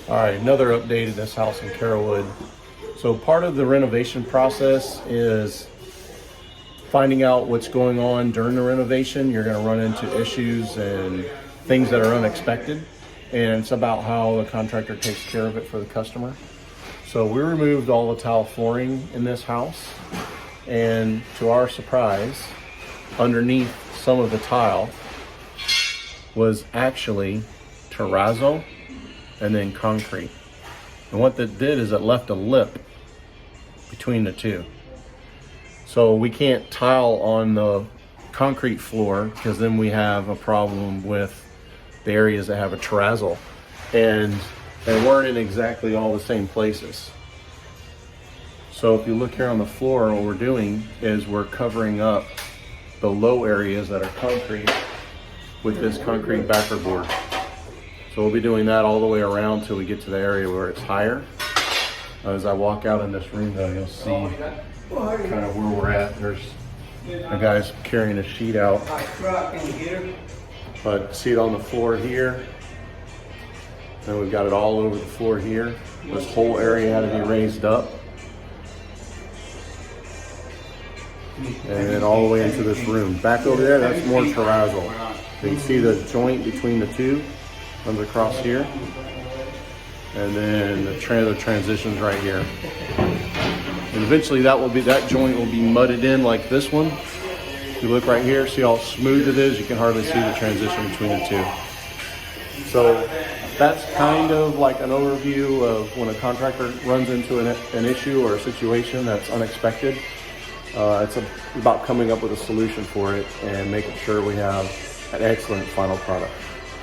All right, another update of this house in Carrollwood. So part of the renovation process is finding out what's going on during the renovation. You're going to run into issues and things that are unexpected, and it's about how the contractor takes care of it for the customer. So we removed all the tile flooring in this house, and to our surprise, underneath some of the tile was actually terrazzo and then concrete. And what that did is it left a lip between the two. So we can't tile on the concrete floor because then we have a problem with the areas that have a terrazzo, and they weren't in exactly all the same places. So if you look here on the floor, what we're doing is we're covering up the low areas that are concrete with this concrete backer board. So we'll be doing that all the way around till we get to the area where it's higher. As I walk out in this room though, you'll see kind of where we're at. There's a guy's carrying a sheet out. But see it on the floor here. And we've got it all over the floor here. This whole area had to be raised up. And then all the way into this room. Back over there, that's more terrazzo. You can see the joint between the two comes across here. And then the transitions right here. And eventually that joint will be mudded in like this one. If you look right here, see how smooth it is? You can hardly see the transition between the two. So that's kind of like an overview of when a contractor runs into an issue or a situation that's unexpected. It's about coming up with a solution for it and making sure we have an excellent final product.